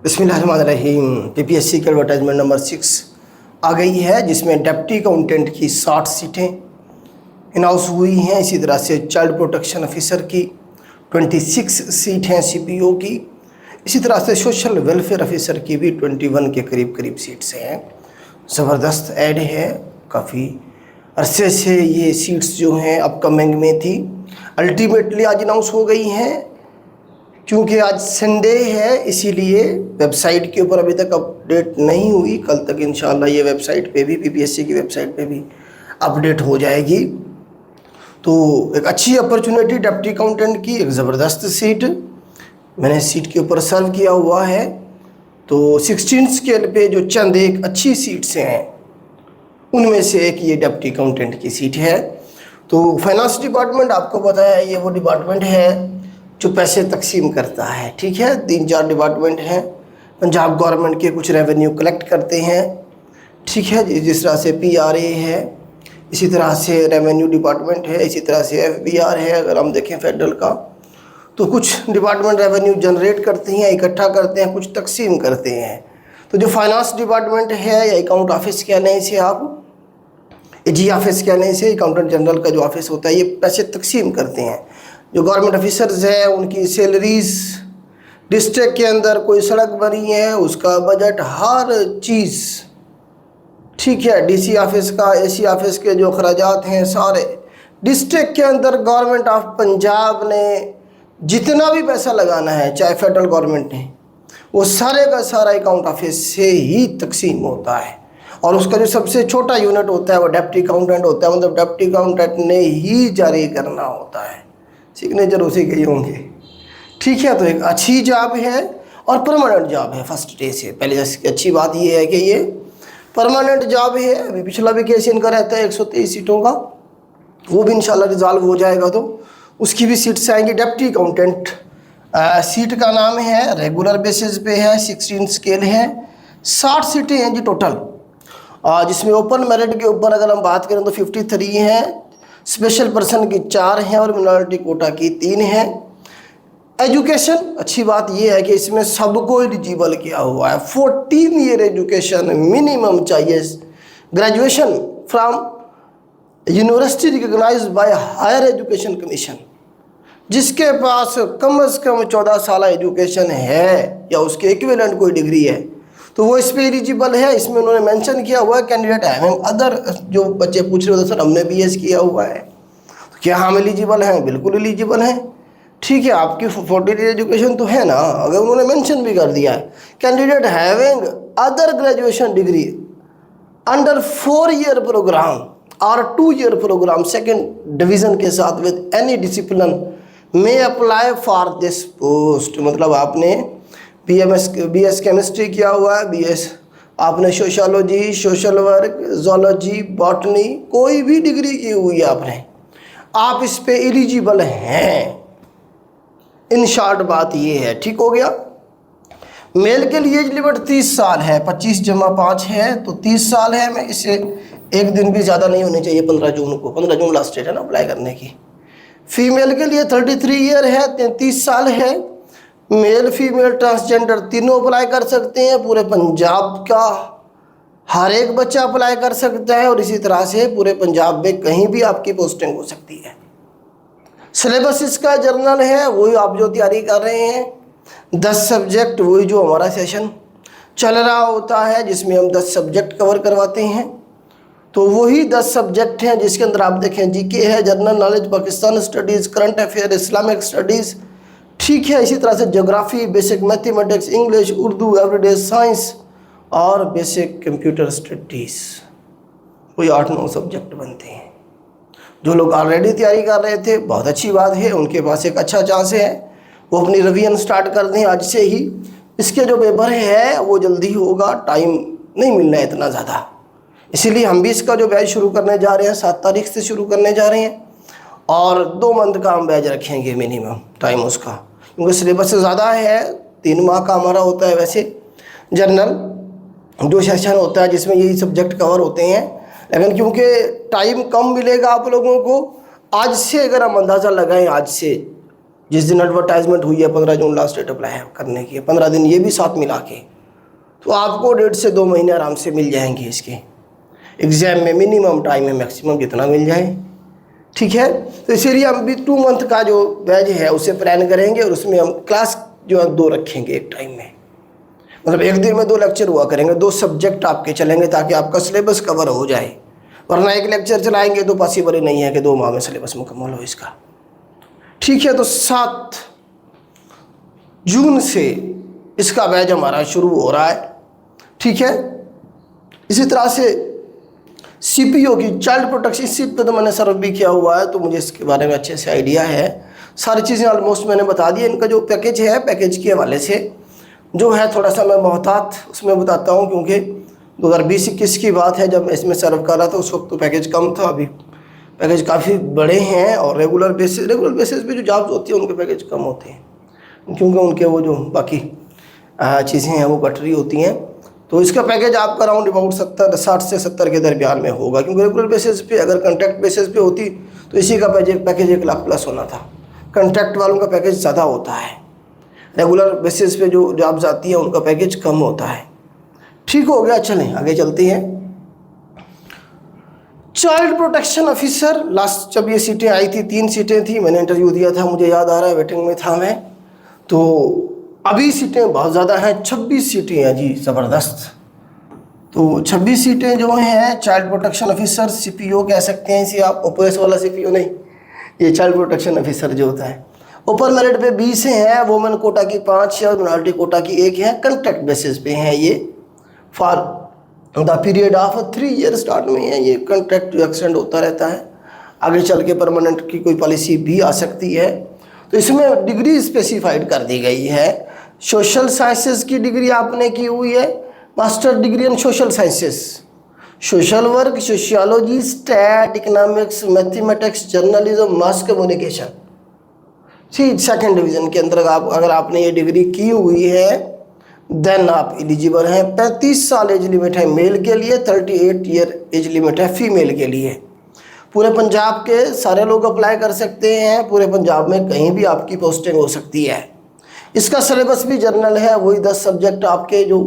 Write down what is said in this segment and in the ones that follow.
बिस्मिल्लाहिर्रहमानिर्रहीम। पीपीएससी की advertisement number 6 आ गई है, जिसमें डिप्टी अकाउंटेंट की 60 सीटें अनाउंस हुई हैं। इसी तरह से चाइल्ड प्रोटेक्शन ऑफिसर की 26 सीट हैं सीपीओ की। इसी तरह से सोशल वेलफेयर ऑफिसर की भी 21 के करीब सीट्स हैं। ज़बरदस्त ऐड है, काफ़ी अरसे से ये सीट्स जो हैं अपकमिंग में थी, अल्टीमेटली आज अनाउंस हो गई हैं। क्योंकि आज संडे है इसीलिए वेबसाइट के ऊपर अभी तक अपडेट नहीं हुई। कल तक इंशाल्लाह ये वेबसाइट पे भी, पीपीएससी की वेबसाइट पे भी अपडेट हो जाएगी। तो एक अच्छी अपॉर्चुनिटी डिप्टी अकाउंटेंट की, एक ज़बरदस्त सीट मैंने सीट के ऊपर सर्व किया हुआ है। तो 16 स्केल पे जो चंद एक अच्छी सीट्स हैं उनमें से एक ये डिप्टी अकाउंटेंट की सीट है। तो फाइनेंस डिपार्टमेंट आपको पता है ये वो डिपार्टमेंट है जो पैसे तकसीम करता है। ठीक है, 3-4 डिपार्टमेंट हैं। पंजाब गवर्नमेंट के कुछ रेवेन्यू कलेक्ट करते हैं। ठीक है, जिस तरह से पीआरए है, इसी तरह से रेवेन्यू डिपार्टमेंट है, इसी तरह से एफबीआर है। अगर हम देखें फेडरल का, तो कुछ डिपार्टमेंट रेवेन्यू जनरेट करते हैं, इकट्ठा करते हैं, कुछ तकसीम करते हैं। तो जो फाइनेंस डिपार्टमेंट है या अकाउंट ऑफिस कहने से, आप एजी ऑफिस कहने से, अकाउंटेंट जनरल का जो ऑफिस होता है, ये पैसे तकसीम करते हैं। जो गवर्नमेंट ऑफिसर्स हैं उनकी सैलरीज, डिस्ट्रिक्ट के अंदर कोई सड़क बनी है उसका बजट, हर चीज़। ठीक है, डीसी ऑफिस का, एसी ऑफिस के जो खर्चात हैं सारे, डिस्ट्रिक्ट के अंदर गवर्नमेंट ऑफ पंजाब ने जितना भी पैसा लगाना है, चाहे फेडरल गवर्नमेंट ने, वो सारे का सारा अकाउंट ऑफिस से ही तकसीम होता है। और उसका जो सबसे छोटा यूनिट होता है वो डिप्टी अकाउंटेंट होता है। मतलब डिप्टी अकाउंटेंट ने ही जारी करना होता है, सिग्नेचर उसी के ही होंगे। ठीक है, तो एक अच्छी जॉब है और परमानेंट जॉब है फर्स्ट डे से। पहले अच्छी बात ये है कि ये परमानेंट जॉब है। अभी पिछला भी केस इनका रहता है 123 सीटों का, वो भी इंशाल्लाह रिजॉल्व हो जाएगा तो उसकी भी सीट्स आएंगी। डिप्टी अकाउंटेंट सीट का नाम है, रेगुलर बेसिस पे है, 16 स्केल है, 60 सीटें हैं जी टोटल। जिसमें ओपन मेरिट के ऊपर अगर हम बात करें तो 53 हैं, स्पेशल पर्सन की 4 हैं और मिनॉरिटी कोटा की 3 हैं। एजुकेशन, अच्छी बात यह है कि इसमें सबको एलिजिबल किया हुआ है। 14 ईयर एजुकेशन मिनिमम चाहिए, graduation from university recognised by higher education commission. जिसके पास कम से कम 14 साल एजुकेशन है या उसके इक्विवेलेंट कोई डिग्री है तो वो इस पर एलिजिबल है। इसमें उन्होंने मेंशन किया हुआ है कैंडिडेट हैविंग अदर। जो बच्चे पूछ रहे होते सर हमने बीएस किया हुआ है, तो क्या हम एलिजिबल हैं? बिल्कुल एलिजिबल हैं। ठीक है, आपकी 14 ईयर एजुकेशन तो है ना। अगर उन्होंने मेंशन भी कर दिया है candidate having other graduation degree under 4 year programme और 2 ईयर प्रोग्राम सेकेंड डिवीज़न के साथ विद एनी डिसिप्लिन में अप्लाई फॉर दिस पोस्ट। मतलब आपने बीएस केमिस्ट्री किया हुआ है, बीएस आपने sociology, social work, zoology, botany, कोई भी डिग्री की हुई है आपने, आप इस पे एलिजिबल हैं। इन शॉर्ट बात ये है। ठीक हो गया। मेल के लिए एज लिमिट 30 साल है, 25 जमा 5 है तो 30 साल है। मैं इसे एक दिन भी ज़्यादा नहीं होनी चाहिए। 15 जून को, 15 जून लास्ट डेट है ना अप्लाई करने की। फीमेल के लिए 33 ईयर है, 33 साल है। मेल फीमेल ट्रांसजेंडर तीनों अप्लाई कर सकते हैं। पूरे पंजाब का हर एक बच्चा अप्लाई कर सकता है और इसी तरह से पूरे पंजाब में कहीं भी आपकी पोस्टिंग हो सकती है। सिलेबस इसका जर्नल है, वही आप जो तैयारी कर रहे हैं। 10 सब्जेक्ट, वही जो हमारा सेशन चल रहा होता है जिसमें हम 10 सब्जेक्ट कवर करवाते हैं। तो वही 10 सब्जेक्ट हैं जिसके अंदर आप देखें जीके है, general knowledge, Pakistan studies, current affair, Islamic studies. ठीक है, इसी तरह से geography, basic mathematics, English, Urdu, everyday science और बेसिक कंप्यूटर स्टडीज़। कोई 8-9 सब्जेक्ट बनते हैं। जो लोग ऑलरेडी तैयारी कर रहे थे, बहुत अच्छी बात है, उनके पास एक अच्छा चांस है, वो अपनी रिवीजन स्टार्ट कर दें आज से ही। इसके जो पेपर है वो जल्दी होगा, टाइम नहीं मिलना है इतना ज़्यादा। इसीलिए हम भी इसका जो बैच शुरू करने जा रहे हैं 7 तारीख से शुरू करने जा रहे हैं और 2 मंथ का हम बैच रखेंगे मिनिमम टाइम उसका, क्योंकि सिलेबस ज़्यादा है। 3 माह का हमारा होता है वैसे जर्नल जो सेशन होता है जिसमें यही सब्जेक्ट कवर होते हैं। लेकिन क्योंकि टाइम कम मिलेगा आप लोगों को, आज से अगर हम अंदाज़ा लगाएं, आज से जिस दिन एडवर्टाइजमेंट हुई है 15 जून लास्ट डेट अप्लाई करने की, 15 दिन ये भी साथ मिला के, तो आपको 1.5 से 2 महीने आराम से मिल जाएंगे इसके एग्ज़ाम में। मिनिमम टाइम है, मैक्सिमम जितना मिल जाए, ठीक है। तो इसीलिए हम भी 2 मंथ का जो बैच है उसे प्लान करेंगे और उसमें हम क्लास जो है 2 रखेंगे एक टाइम में, मतलब एक दिन में 2 लेक्चर हुआ करेंगे, 2 सब्जेक्ट आपके चलेंगे ताकि आपका सिलेबस कवर हो जाए। वरना एक लेक्चर चलाएंगे तो पॉसिबल ही नहीं है कि 2 माह में सिलेबस मुकम्मल हो इसका, ठीक है। तो 7 जून से इसका बैच हमारा शुरू हो रहा है, ठीक है। इसी तरह से सीपीओ की चाइल्ड प्रोटेक्शन, इसी पे तो मैंने सर्व भी किया हुआ है, तो मुझे इसके बारे में अच्छे से आइडिया है। सारी चीज़ें ऑलमोस्ट मैंने बता दी। इनका जो पैकेज है, पैकेज के हवाले से जो है थोड़ा सा मैं मोहतात उसमें बताता हूँ, क्योंकि 2020-21 की बात है जब इसमें सर्व कर रहा था, उस वक्त तो पैकेज कम था। अभी पैकेज काफ़ी बड़े हैं और रेगुलर बेसिस पे जो जॉब्स होती हैं उनके पैकेज कम होते हैं, क्योंकि उनके वो जो बाकी चीज़ें हैं वो कट रही होती हैं। तो इसका पैकेज आपका अराउंड अबाउट 60 से 70 के दरमियान में होगा, क्योंकि रेगुलर बेसिस पे, अगर कॉन्ट्रैक्ट बेसिस पे होती तो इसी का पैकेज 1 लाख प्लस होना था। कॉन्ट्रैक्ट वालों का पैकेज ज़्यादा होता है, रेगुलर बेसिस पे जो जॉब्स आती है उनका पैकेज कम होता है, ठीक हो गया। चलें आगे चलते हैं। चाइल्ड प्रोटेक्शन ऑफिसर, लास्ट जब ये सीटें आई थी 3 सीटें थी, मैंने इंटरव्यू दिया था, मुझे याद आ रहा है, वेटिंग में था मैं। तो अभी सीटें बहुत ज़्यादा हैं, 26 सीटें हैं जी, ज़बरदस्त। तो 26 सीटें जो हैं चाइल्ड प्रोटेक्शन ऑफिसर, सीपीओ कह सकते हैं इसे आप, ओपीएस वाला सीपीओ नहीं, ये चाइल्ड प्रोटेक्शन ऑफिसर जो होता है। ओपन मेरिट पे 20 हैं, वुमेन कोटा की 5 है और मिनॉरिटी कोटा की 1 है। कॉन्ट्रैक्ट बेसिस पे हैं ये, for the period of 3 year start में है ये। कॉन्ट्रैक्ट एक्सटेंड होता रहता है, आगे चल के परमानेंट की कोई पॉलिसी भी आ सकती है। तो इसमें डिग्री स्पेसिफाइड कर दी गई है। सोशल साइंसेस की डिग्री आपने की हुई है, master degree in social sciences, social work, sociology, stat, economics, mathematics, journalism, mass communication, ठीक, 2nd डिवीज़न के अंदर अगर आपने ये डिग्री की हुई है देन आप एलिजिबल हैं। 35 साल एज लिमिट है मेल के लिए, 38 ईयर एज लिमिट है फीमेल के लिए। पूरे पंजाब के सारे लोग अप्लाई कर सकते हैं, पूरे पंजाब में कहीं भी आपकी पोस्टिंग हो सकती है। इसका सिलेबस भी जर्नल है, वही 10 सब्जेक्ट आपके जो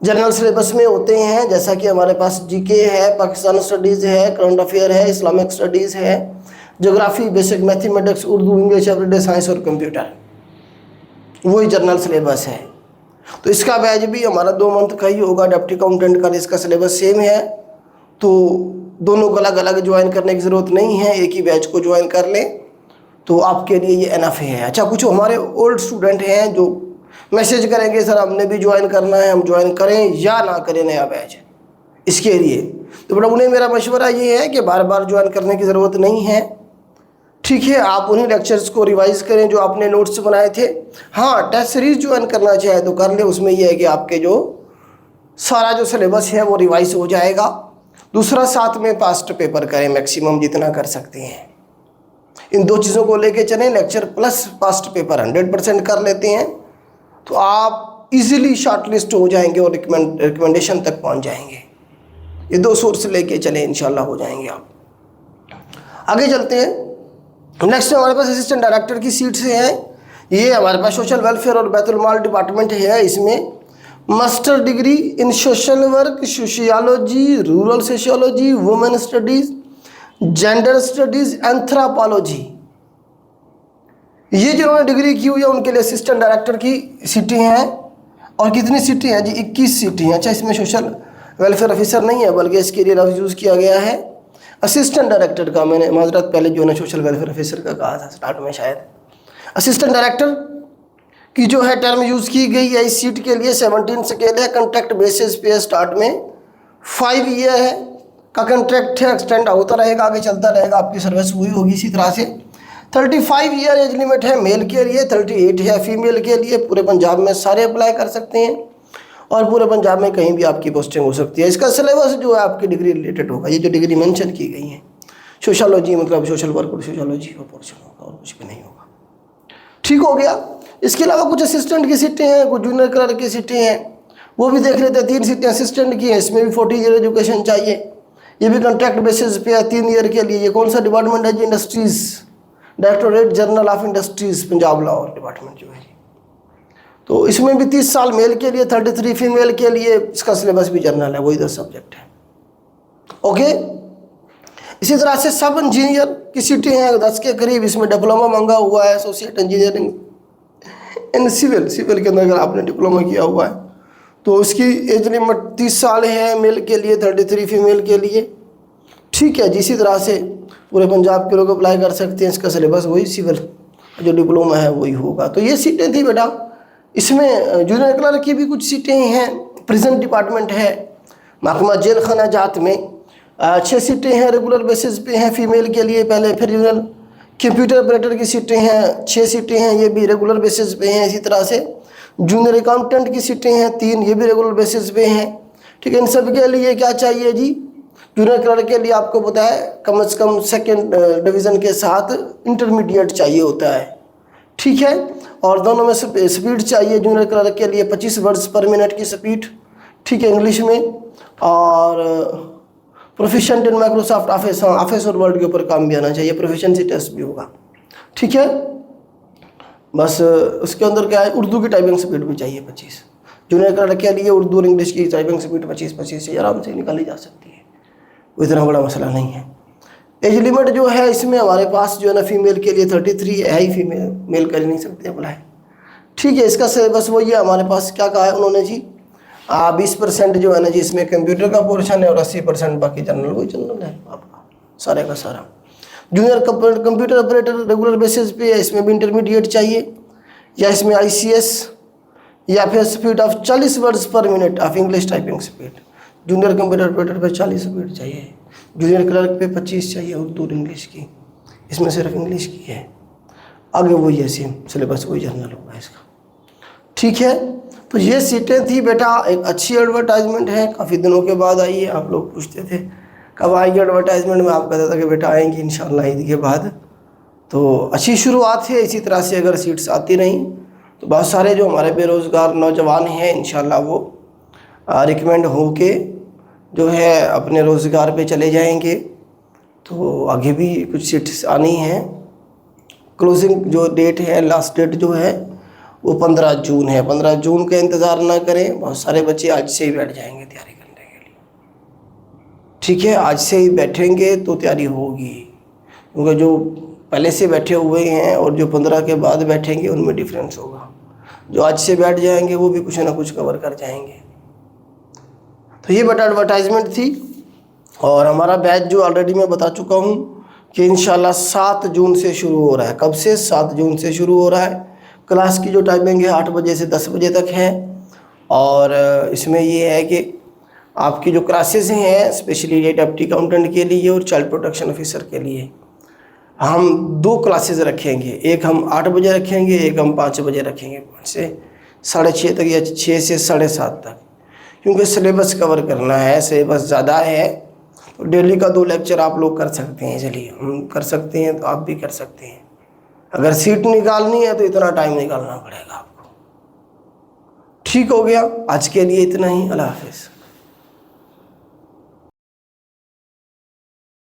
जनरल सिलेबस में होते हैं, जैसा कि हमारे पास जीके है, पाकिस्तान स्टडीज़ है, करंट अफेयर है, इस्लामिक स्टडीज़ है, geography, basic mathematics, Urdu, English, everyday science और कंप्यूटर, वही जनरल सिलेबस है। तो इसका बैच भी हमारा 2 मंथ का ही होगा। डिप्टी अकाउंटेंट का इसका सिलेबस सेम है, तो दोनों को अलग अलग ज्वाइन करने की ज़रूरत नहीं है, एक ही बैच को ज्वाइन कर लें तो आपके लिए ये एनफ है। अच्छा, कुछ हमारे ओल्ड स्टूडेंट हैं जो मैसेज करेंगे सर हमने भी ज्वाइन करना है, हम ज्वाइन करें या ना करें नया बैच इसके लिए, तो बड़ा उन्हें मेरा मशवरा ये है कि बार बार ज्वाइन करने की ज़रूरत नहीं है, ठीक है। आप उन्हीं लेक्चर्स को रिवाइज़ करें जो आपने नोट्स बनाए थे। हाँ, टेस्ट सीरीज ज्वाइन करना चाहे तो कर ले, उसमें यह है कि आपके जो सारा जो सिलेबस है वो रिवाइज हो जाएगा। दूसरा, साथ में पास्ट पेपर करें, मैक्सिमम जितना कर सकते हैं। इन 2 चीज़ों को लेके चलें, लेक्चर प्लस पास्ट पेपर 100% कर लेते हैं तो आप इजीली शॉर्टलिस्ट हो जाएंगे और रिकमेंडेशन तक पहुंच जाएंगे। ये 2 सोर्स लेके चलें, इंशाल्लाह हो जाएंगे आप। आगे चलते हैं। नेक्स्ट हमारे पास असिस्टेंट डायरेक्टर की सीट से है। ये हमारे पास सोशल वेलफेयर और बैतुल माल डिपार्टमेंट है। इसमें master degree in social work, sociology, rural sociology, women studies, gender studies, anthropology, ये जिन्होंने डिग्री की हुई है उनके लिए असिस्टेंट डायरेक्टर की सीटें हैं। और कितनी सीटें हैं जी? 21 सीटें हैं। अच्छा, इसमें सोशल वेलफेयर ऑफिसर नहीं है, बल्कि इसके लिए लफ्ज़ यूज़ किया गया है असिस्टेंट डायरेक्टर का। मैंने माजरत पहले जो है सोशल वेलफेयर ऑफिसर का कहा था स्टार्ट में, शायद असिस्टेंट डायरेक्टर की जो है टर्म यूज़ की गई है इस सीट के लिए। 17 स्केल है, कॉन्ट्रैक्ट बेसिस पे स्टार्ट में 5 ईयर है का कॉन्ट्रैक्ट है, एक्सटेंड होता रहेगा, आगे चलता रहेगा, आपकी सर्विस हुई होगी इसी तरह से। 35 ईयर एज लिमिट है मेल के लिए, 38 है फीमेल के लिए। पूरे पंजाब में सारे अप्लाई कर सकते हैं और पूरे पंजाब में कहीं भी आपकी पोस्टिंग हो सकती है। इसका सिलेबस जो है आपकी डिग्री रिलेटेड होगा। ये जो डिग्री मेंशन की गई है, सोशोलॉजी मतलब सोशल वर्क और सोशोलॉजी का पोर्शन होगा और कुछ भी नहीं होगा। ठीक हो गया। इसके अलावा कुछ असिस्टेंट की सीटें हैं, कुछ जूनियर क्लर्क की सीटें हैं, वो भी देख लेते हैं। 3 सीटें असिस्टेंट की हैं, इसमें भी 40 ईयर एजुकेशन चाहिए। ये भी कॉन्ट्रैक्ट बेसिस पे है 3 ईयर के लिए। ये कौन सा डिपार्टमेंट है जी? Industries directorate general of industries Punjab law department जो है। तो इसमें भी 30 साल मेल के लिए, 33 फीमेल के लिए। इसका सिलेबस भी जनरल है, वही 10 सब्जेक्ट है। ओके, इसी तरह से सब इंजीनियर की सीटें हैं 10 के करीब। इसमें डिप्लोमा मांगा हुआ है, associate engineering in civil. Civil के अंदर अगर आपने डिप्लोमा किया हुआ है तो उसकी एज लिमिट 30 साल है मेल के लिए, 33 फीमेल के लिए। ठीक है जी, इसी तरह से पूरे पंजाब के लोग अप्लाई कर सकते हैं। इसका सिलेबस वही सिविल जो डिप्लोमा है वही होगा। तो ये सीटें थी बेटा। इसमें जूनियर क्लर्क की भी कुछ सीटें हैं। प्रिजन डिपार्टमेंट है, महकमा जेल खाना जात में 6 सीटें हैं, रेगुलर बेसिस पे हैं फीमेल के लिए पहले। फिर जूनियर कंप्यूटर ऑपरेटर की सीटें हैं 6 सीटें हैं, ये भी रेगुलर बेसिस पे हैं। इसी तरह से जूनियर अकाउंटेंट की सीटें हैं 3, ये भी रेगुलर बेसिस पे हैं। ठीक है, इन सब के लिए क्या चाहिए जी? जूनियर क्लर्क के लिए आपको पता है कम से कम 2nd डिवीज़न के साथ इंटरमीडिएट चाहिए होता है। ठीक है, और दोनों में स्पीड चाहिए जूनियर क्लर्क के लिए 25 वर्ड्स पर मिनट की स्पीड। ठीक है, इंग्लिश में। और प्रोफिशिएंट इन माइक्रोसॉफ्ट ऑफिस, हाँ ऑफिस और वर्ड के ऊपर काम भी आना चाहिए, प्रोफिशिएंसी टेस्ट भी होगा। ठीक है, बस उसके अंदर क्या है, उर्दू की टाइपिंग स्पीड भी चाहिए 25। जूनियर क्लर्क के लिए उर्दू और इंग्लिश की टाइपिंग स्पीड 25 से आराम से निकाली जा सकती है, कोई इतना बड़ा मसला नहीं है। एज लिमिट जो है इसमें हमारे पास जो है ना फीमेल के लिए 33 है ही, फीमेल मेल कर नहीं सकते अप्लाई। ठीक है, इसका सिलेबस वही है हमारे पास। क्या कहा है उन्होंने जी, 20% जो है ना जी इसमें कंप्यूटर का पोर्शन है और 80% बाकी जनरल, वही जनरल है आपका सारे का सारा। Junior computer operator regular basis पे है, इसमें भी इंटरमीडिएट चाहिए, या इसमें ICS या फिर स्पीड ऑफ 40 वर्ड्स पर minute of English typing speed. Junior computer operator पे 40 स्पीड चाहिए, जूनियर क्लर्क पे 25 चाहिए उर्दू और इंग्लिश की। इसमें सिर्फ इंग्लिश की है, आगे वही है सेम सिलेबस, वही जनरल होगा इसका। ठीक है, तो ये सीटें थी बेटा। एक अच्छी एडवर्टाइजमेंट है, काफ़ी दिनों के बाद आई है। आप लोग पूछते थे कब आएगी एडवर्टाइजमेंट, में आप कहता था कि बेटा आएंगी इंशाल्लाह ईद के बाद। तो अच्छी शुरुआत है। इसी तरह से अगर सीट्स आती नहीं तो बहुत सारे जो हमारे बेरोज़गार नौजवान हैं इंशाल्लाह वो रिकमेंड हो के जो है अपने रोज़गार पे चले जाएंगे। तो आगे भी कुछ सीट्स आनी हैं। क्लोजिंग जो डेट है, लास्ट डेट जो है वो 15 जून है। 15 जून का इंतज़ार ना करें, बहुत सारे बच्चे आज से ही बैठ जाएंगे तैयारी करने के लिए। ठीक है, आज से ही बैठेंगे तो तैयारी होगी, क्योंकि जो पहले से बैठे हुए हैं और जो 15 के बाद बैठेंगे उनमें डिफरेंस होगा। जो आज से बैठ जाएंगे वो भी कुछ ना कुछ कवर कर जाएंगे। तो ये बेटा एडवर्टाइजमेंट थी। और हमारा बैच जो ऑलरेडी मैं बता चुका हूँ कि इंशाल्लाह 7 जून से शुरू हो रहा है। कब से? 7 जून से शुरू हो रहा है। क्लास की जो टाइमिंग है 8 बजे से 10 बजे तक है। और इसमें ये है कि आपकी जो क्लासेस हैं स्पेशली डेप्टी अकाउंटेंट के लिए और चाइल्ड प्रोटेक्शन ऑफिसर के लिए हम 2 क्लासेस रखेंगे। एक हम 8 बजे रखेंगे, एक हम 5 बजे रखेंगे, 5 से 6:30 तक या 6 से 7:30 तक, क्योंकि सिलेबस कवर करना है, सिलेबस ज़्यादा है। तो डेली का 2 लेक्चर आप लोग कर सकते हैं। चलिए हम कर सकते हैं तो आप भी कर सकते हैं। अगर सीट निकालनी है तो इतना टाइम निकालना पड़ेगा आपको। ठीक हो गया, आज के लिए इतना ही। अल्लाह हाफिज़।